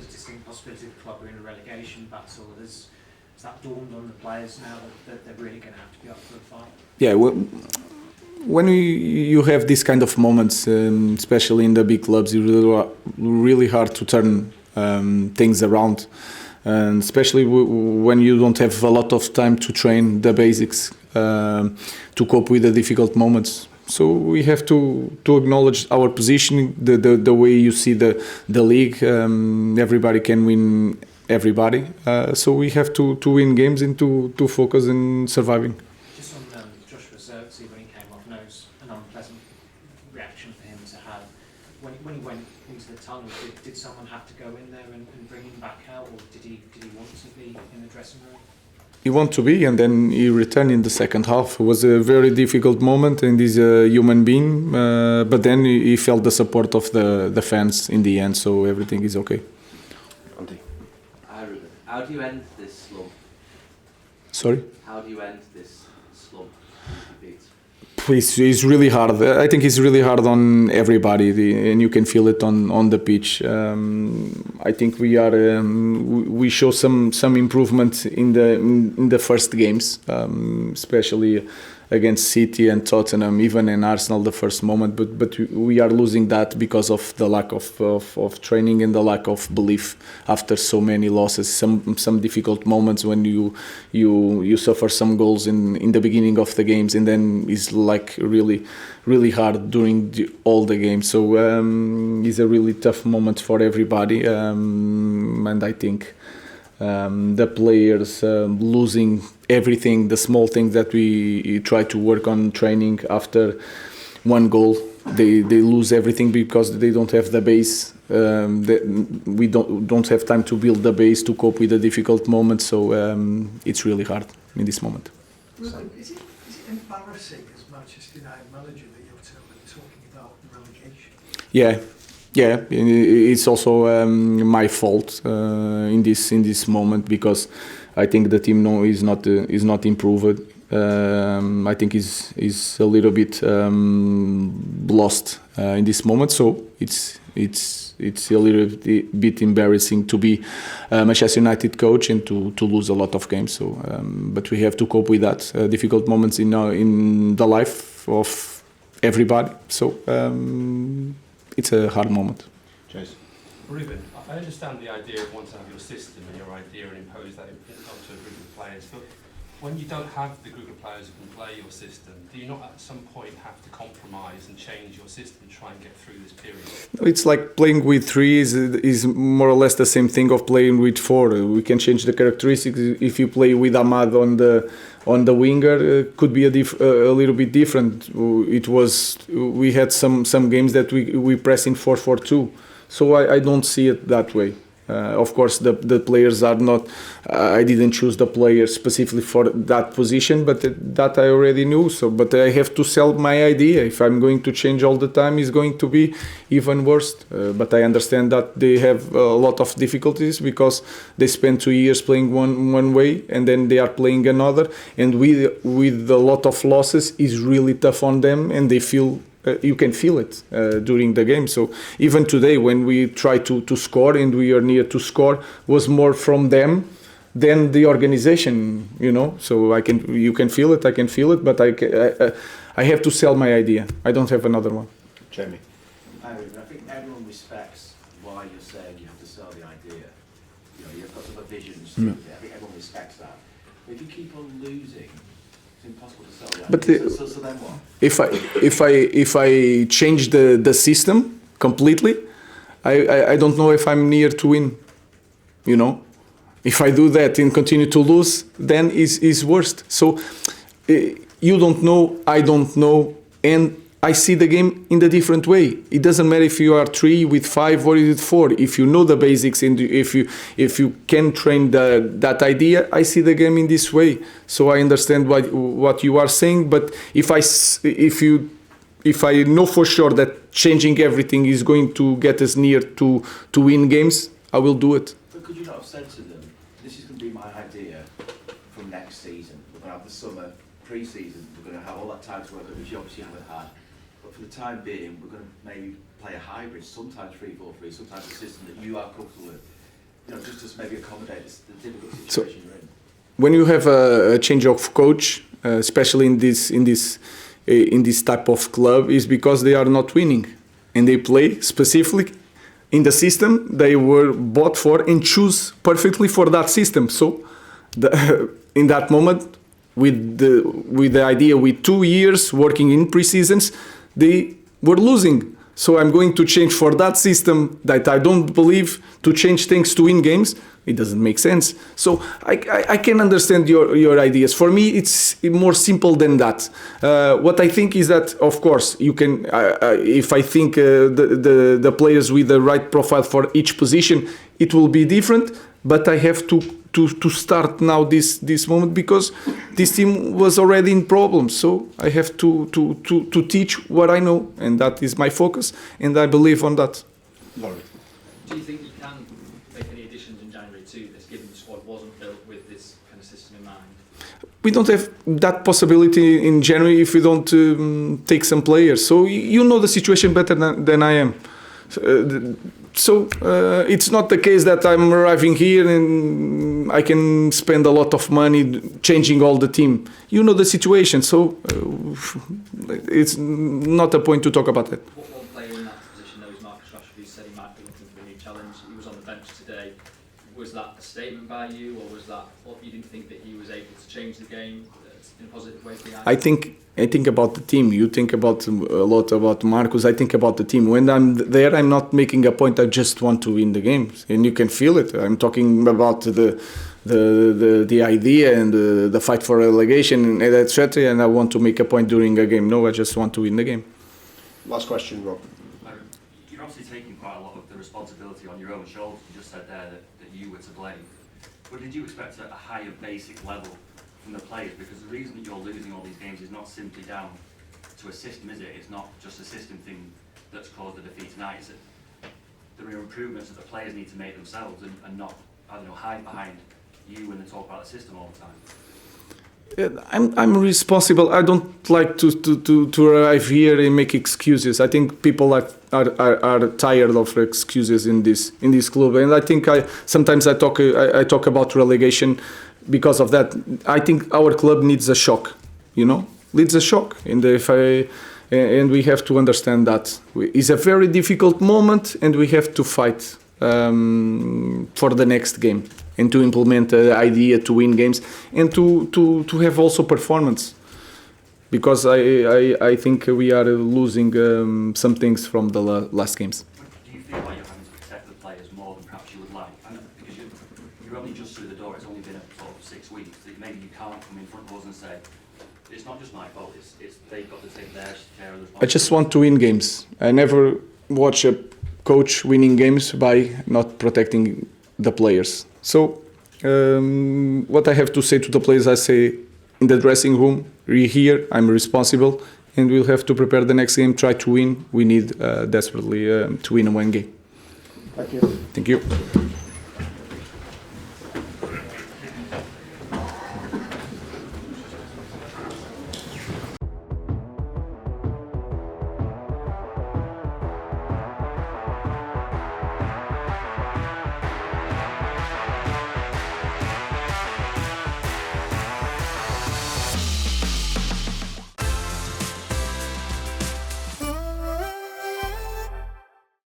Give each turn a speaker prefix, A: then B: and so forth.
A: there's distinct possibility the club are in a relegation battle. Has that dawned on the players now that they're really going to have to be up for a fight?
B: Yeah, when you have these kind of moments, especially in the big clubs, it's really hard to turn things around, and especially when you don't have a lot of time to train the basics to cope with the difficult moments. So we have to acknowledge our position, the way you see the league. Everybody can win everybody, so we have to win games and to focus in surviving.
A: Just on Joshua Zirkzee, when he came off, I know it was an unpleasant reaction for him to have. When he went into the tunnel, did someone have to go in there and bring him back out, or did he want to be in the dressing room?
B: He wanted to be, and then he returned in the second half. It was a very difficult moment, and he's a human being. But then he felt the support of the fans in the end, so everything is okay.
C: Hi Ruben, how do you end this slump?
B: Sorry?
C: How do you end this slump?
B: It's really hard. I think it's really hard on everybody, and you can feel it on the pitch. I think we show some improvement in the first games, especially against City and Tottenham, even in Arsenal the first moment. But we are losing that because of the lack of training and the lack of belief after so many losses. Some difficult moments when you suffer some goals in the beginning of the games, and then it's like really hard during all the games. So it's a really tough moment for everybody, and I think the players losing everything, the small things that we try to work on training after one goal, they lose everything because they don't have the base. We don't have time to build the base to cope with the difficult moments, so it's really hard in this moment.
D: Ruben, is it embarrassing as Manchester United manager that you're talking about relegation?
B: Yeah, it's also my fault in this moment, because I think the team is not improved. I think is a little bit lost in this moment. So it's a little bit embarrassing to be a Manchester United coach and to lose a lot of games. So, but we have to cope with that difficult moments in the life of everybody. So. It's a hard moment.
E: Jason. Ruben, I understand the idea of wanting to have your system and your idea and impose that onto a group of players, but when you don't have the group of players who can play your system, do you not at some point have to compromise and change your system and try and get through this period?
B: It's like playing with three is more or less the same thing of playing with four. We can change the characteristics. If you play with Ahmad on the winger, could be a little bit different. We had some games that we press in 4-4-2, so I don't see it that way. Of course, the players are not. I didn't choose the players specifically for that position, but that I already knew. So, but I have to sell my idea. If I'm going to change all the time, it's going to be even worse. But I understand that they have a lot of difficulties because they spent 2 years playing one way and then they are playing another. And with a lot of losses, it's really tough on them, and they feel. You can feel it during the game. So even today, when we try to score and we are near to score, was more from them than the organization. So you can feel it. I can feel it, but I have to sell my idea. I don't have another one.
E: Jamie.
F: I think everyone respects why you're saying you have to sell the idea. You've got some visions. I think everyone respects that. But if you keep on losing, it's impossible to sell the idea.
B: But
F: so then what?
B: If I change the system completely, I don't know if I'm near to win. If I do that and continue to lose, then is worst. So you don't know, I don't know, and I see the game in a different way. It doesn't matter if you are 3 with 5 or with 4. If you know the basics and if you can train that idea, I see the game in this way. So I understand what you are saying. But if I know for sure that changing everything is going to get us near to win games, I will do it.
F: But could you not have said to them, this is going to be my idea from next season. We're going to have the summer pre-season. We're going to have all that time to work on, which you obviously haven't had. But for the time being, we're going to maybe play a hybrid, sometimes 3-4-3, sometimes a system that you are comfortable with. you know, just to maybe accommodate the difficult
B: So-
F: situation you're in.
B: When you have a change of coach, especially in this type of club, is because they are not winning, and they play specifically in the system they were bought for and choose perfectly for that system. So, in that moment, with the idea, with 2 years working in pre-seasons, they were losing. So I'm going to change for that system that I don't believe to change things to win games. It doesn't make sense. So I can understand your ideas. For me, it's more simple than that. What I think is that, of course, you can. If I think the players with the right profile for each position, it will be different. But I have to start now this moment because this team was already in problems. So I have to teach what I know, and that is my focus, and I believe on that.
G: Do you think you can make any additions in January to this, given the squad wasn't built with this kind of system in mind?
B: We don't have that possibility in January if we don't take some players. So you know the situation better than I am. So it's not the case that I'm arriving here and I can spend a lot of money changing all the team. You know the situation, so it's not a point to talk about it.
G: One player in that position, though, is Marcus Rashford, who said he might be looking for a new challenge. He was on the bench today. Was that a statement by you, or was that what you didn't think that he was able to change the game in a positive way for the Ajax?
B: I think about the team. You think about a lot about Marcus. I think about the team. When I'm there, I'm not making a point. I just want to win the games, and you can feel it. I'm talking about the idea and the fight for relegation and etc. And I want to make a point during a game. No, I just want to win the game.
H: Last question, Rob.
I: You're obviously taking quite a lot of the responsibility on your own shoulders. You just said there that you were to blame. But did you expect a higher basic level from the players? Because the reason that you're losing all these games is not simply down to a system, is it? It's not just a system thing that's caused the defeat tonight, is it? There are improvements that the players need to make themselves and not, I don't know, hide behind you when they talk about the system all the time.
B: I'm responsible. I don't like to arrive here and make excuses. I think people are tired of excuses in this club, and I think sometimes I talk about relegation because of that. I think our club needs a shock, needs a shock, and and we have to understand that it's a very difficult moment, and we have to fight for the next game and to implement the idea to win games and to have also performance, because I think we are losing some things from the last games.
I: Do you feel like you're having to protect the players more than perhaps you would like? And because you're only just through the door, it's only been sort of 6 weeks. Maybe you can't come in front of us and say, it's not just my fault, it's they've got to take their share of the responsibility.
B: I just want to win games. I never watch a coach winning games by not protecting the players. So what I have to say to the players, I say in the dressing room, we're here, I'm responsible, and we'll have to prepare the next game, try to win. We need desperately to win one game.
H: Thank you.
B: Thank you.